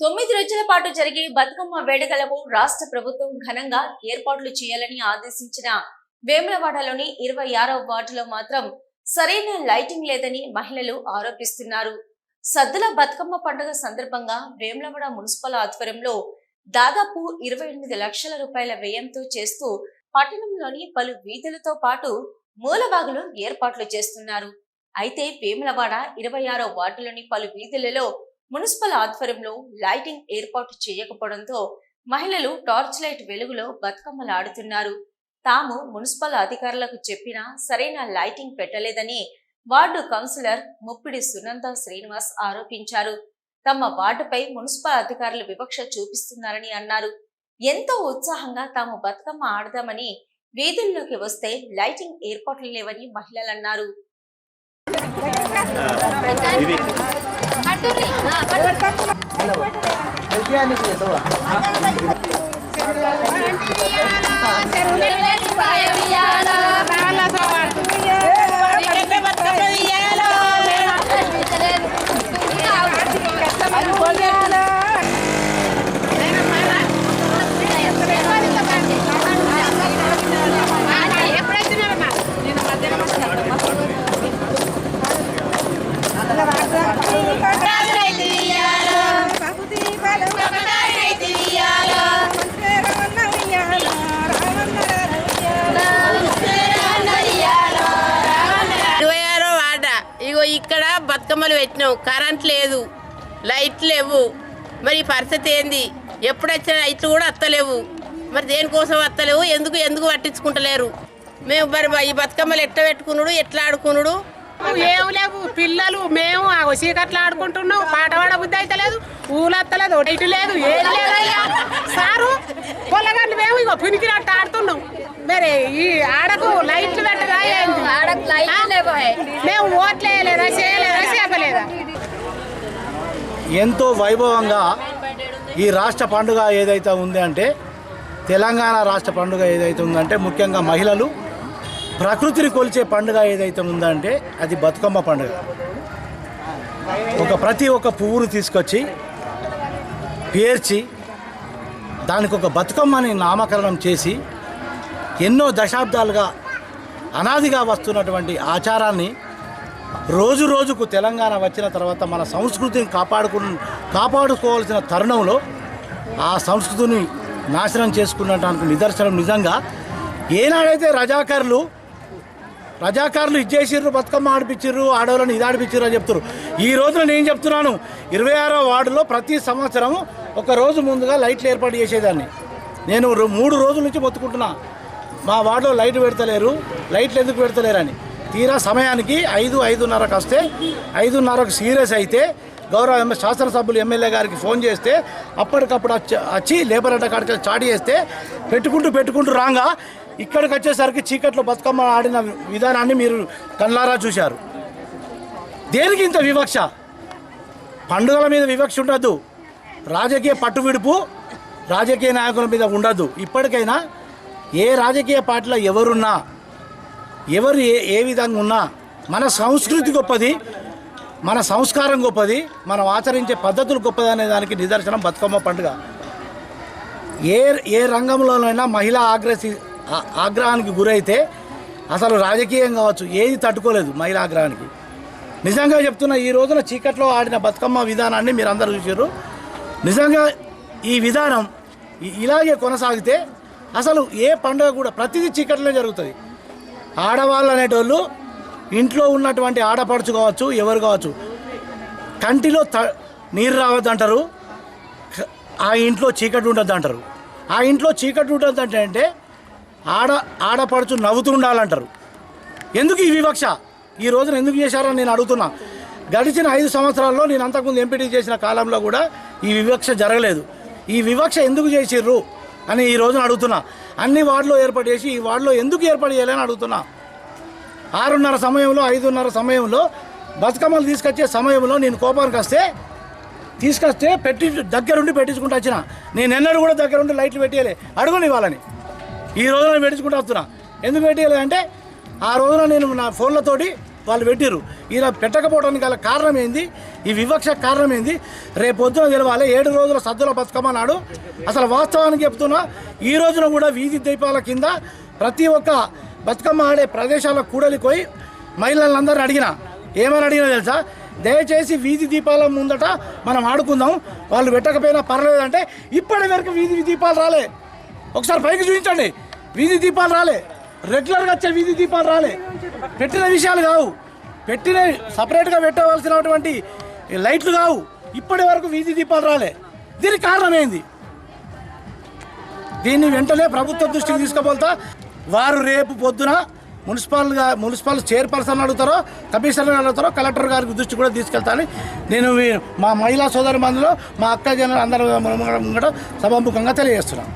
9 రోజుల పాటు జరిగే బతుకమ్మ వేడుకలకు రాష్ట్ర ప్రభుత్వం ఘనంగా ఏర్పాట్లు చేయాలని ఆదేశించిన వేములవాడలోని 26వ వార్డులో మాత్రం సరైన లైటింగ్ లేదని మహిళలు ఆరోపిస్తున్నారు. సద్దుల బతుకమ్మ పండుగ సందర్భంగా వేములవాడ మున్సిపల్ ఆధ్వర్యంలో దాదాపు 28 లక్షల రూపాయల వ్యయంతో చేస్తూ పట్టణంలోని పలు వీధులతో పాటు మూలబాగులు ఏర్పాట్లు చేస్తున్నారు. అయితే వేములవాడ 26వ వార్డులోని పలు వీధులలో మున్సిపల్ ఆధ్వర్యంలో లైటింగ్ ఏర్పాటు చేయకపోవడంతో మహిళలు టార్చ్ లైట్ వెలుగులో బతుకమ్మలు ఆడుతున్నారు. తాము మున్సిపల్ అధికారులకు చెప్పినా సరైన లైటింగ్ పెట్టలేదని వార్డు కౌన్సిలర్ ముప్పిడి సునంద శ్రీనివాస్ ఆరోపించారు. తమ వార్డుపై మున్సిపల్ అధికారులు వివక్ష చూపిస్తున్నారని అన్నారు. ఎంతో ఉత్సాహంగా తాము బతుకమ్మ ఆడదామని వీధుల్లోకి వస్తే లైటింగ్ ఏర్పాట్లు లేవని మహిళలు అన్నారు. ఇక్కడ బతుకమ్మలు పెట్టినావు, కరెంట్ లేదు, లైట్ లేవు. మరి పరిస్థితి ఏంది? ఎప్పుడు వచ్చిన లైట్లు కూడా వస్తలేవు. మరి దేనికోసం వస్తలేవు? ఎందుకు పట్టించుకుంటలేరు? మేము మరి ఈ బతుకమ్మలు ఎట్లా పెట్టుకున్నాడు, ఎట్లా ఆడుకున్నాడు? ఏం లేవు పిల్లలు, మేము చీకట్లు ఆడుకుంటున్నాం. పాట పాడ బుద్ధి అయితే లేదు, ఊలత్తలేదు, లైట్ లేదు, ఏం లేదయ్యా సారు. పొలగండి మేము ఇగో పునికినట్టు ఆడుతున్నాం. మరి ఈ ఆడకు లైట్లు పెట్టదా? మేము ఓట్లేయలేదా, చేయలేదా, చేపలేదా? ఎంతో వైభవంగా ఈ రాష్ట్ర పండుగ ఏదైతే ఉంది అంటే, తెలంగాణ రాష్ట్ర పండుగ ఏదైతే ఉందంటే, ముఖ్యంగా మహిళలు ప్రకృతిని కొలిచే పండుగ ఏదైతే ఉందంటే అది బతుకమ్మ పండుగ. ప్రతి ఒక్క పువ్వును తీసుకొచ్చి పేర్చి దానికి ఒక బతుకమ్మని నామకరణం చేసి ఎన్నో దశాబ్దాలుగా అనాదిగా వస్తున్నటువంటి ఆచారాన్ని రోజు రోజుకు తెలంగాణ వచ్చిన తర్వాత మన సంస్కృతిని కాపాడుకోవాల్సిన తరుణంలో ఆ సంస్కృతిని నాశనం చేసుకున్నటానికి నిదర్శనం. నిజంగా ఏనాడైతే రజాకారులు ఇచ్చేసిర్రు, బతుకమ్మ ఆడిపించారు, ఆడవాళ్ళని ఇది ఆడిపించారు అని చెప్తారు. ఈ రోజున నేను చెప్తున్నాను, 26వ వార్డులో ప్రతి సంవత్సరం ఒక రోజు ముందుగా లైట్లు ఏర్పాటు చేసేదాన్ని. నేను 3 రోజుల నుంచి మొత్తుకుంటున్నా, మా వార్డులో లైట్లు ఎందుకు పెడతలేరని. తీరా సమయానికి 5:30కు వస్తే 5:30కు సీరియస్ అయితే గౌరవ శాసనసభ్యులు ఎమ్మెల్యే గారికి ఫోన్ చేస్తే అప్పటికప్పుడు వచ్చి లేబర్ అడ్డ కాడికి స్టార్ట్ చేస్తే పెట్టుకుంటూ రాగా ఇక్కడికి వచ్చేసరికి చీకట్లో బతుకమ్మ ఆడిన విధానాన్ని మీరు కళ్ళారా చూశారు. దేనికి ఇంత వివక్ష? పండుగల మీద వివక్ష ఉండద్దు, రాజకీయ పట్టువిడుపు రాజకీయ నాయకుల మీద ఉండద్దు. ఇప్పటికైనా ఏ రాజకీయ పార్టీలో ఎవరున్నా, ఎవరు ఏ విధంగా ఉన్నా, మన సంస్కృతి గొప్పది, మన సంస్కారం గొప్పది, మనం ఆచరించే పద్ధతులు గొప్పది అనే దానికి నిదర్శనం బతుకమ్మ పండుగ. ఏ రంగంలోనైనా మహిళా ఆగ్రహానికి గురైతే అసలు రాజకీయం కావచ్చు ఏది తట్టుకోలేదు మహిళా ఆగ్రహానికి. నిజంగా చెప్తున్నా, ఈ రోజున చీకట్లో ఆడిన బతుకమ్మ విధానాన్ని మీరు అందరూ చూసారు. నిజంగా ఈ విధానం ఇలాగే కొనసాగితే అసలు ఏ పండుగ కూడా ప్రతిదీ చీకట్లోనే జరుగుతుంది. ఆడవాళ్ళు అనేటోళ్ళు ఇంట్లో ఉన్నటువంటి ఆడపడుచు కావచ్చు, ఎవరు కావచ్చు, కంటిలో నీరు రావద్దంటారు, ఆ ఇంట్లో చీకటి ఉండద్దు అంటారు. ఆ ఇంట్లో చీకటి ఉండద్దు అంటే ఆడపడుచు నవ్వుతూ ఉండాలంటారు. ఎందుకు ఈ వివక్ష ఈ రోజున ఎందుకు చేశారని నేను అడుగుతున్నా. గడిచిన 5 సంవత్సరాల్లో నేను అంతకుముందు ఎంపీటీ చేసిన కాలంలో కూడా ఈ వివక్ష జరగలేదు. ఈ వివక్ష ఎందుకు చేసిర్రు అని ఈ రోజున అడుగుతున్నా. అన్ని వార్డులో ఏర్పాటు చేసి ఈ వార్డులో ఎందుకు ఏర్పాటు చేయాలని అడుగుతున్నా. 6:30 సమయంలో 5:30 సమయంలో బతుకమ్మలు తీసుకొచ్చే సమయంలో నేను కోపానికి తీసుకొస్తే దగ్గరుండి పెట్టించుకుంటూ వచ్చిన. నేను ఎన్నడూ కూడా దగ్గరుండి లైట్లు పెట్టేయలే, అడుగుని వాళ్ళని. ఈ రోజున పెట్టించుకుంటూ వస్తున్నా. ఎందుకు పెట్టేయలే అంటే ఆ రోజున నేను నా ఫోన్లతోటి వాళ్ళు పెట్టారు. ఈయన పెట్టకపోవడానికి గల కారణం ఏంది? ఈ వివక్ష కారణం ఏంది? రేపు పొద్దున తెలవాలి. 7 రోజుల సద్దుల బతుకమ్మ నాడు అసలు వాస్తవానికి చెప్తున్నా, ఈ రోజున కూడా వీధి దీపాల కింద ప్రతి ఒక్క బతుకమ్మ ఆడే ప్రదేశాల్లో కూడలిపోయి మహిళలందరిని ఏమని అడిగినా తెలుసా? దయచేసి వీధి దీపాల ముందట మనం ఆడుకుందాం, వాళ్ళు పెట్టకపోయినా పర్లేదంటే ఇప్పటి వరకు వీధి దీపాలు రాలే. ఒకసారి పైకి చూపించండి, వీధి దీపాలు రాలే. రెగ్యులర్గా వచ్చే వీధి దీపాలు రాలే. పెట్టిన విషయాలు కావు, పెట్టిన సపరేట్గా పెట్టవలసినటువంటి లైట్లు కావు, ఇప్పటి వరకు వీధి దీపాలు రాలే. దీనికి కారణం ఏంది? దీన్ని వెంటనే ప్రభుత్వ దృష్టికి తీసుకుపోతా. వారు రేపు పొద్దున మున్సిపల్ చైర్పర్సన్ అడుగుతారో, కమిషనర్ అడుగుతారో, కలెక్టర్ గారికి దృష్టి కూడా తీసుకెళ్తాను. నేను మా మహిళా సోదరి మందిలో మా అక్క జన అందరూ సభాముఖంగా తెలియజేస్తున్నాను.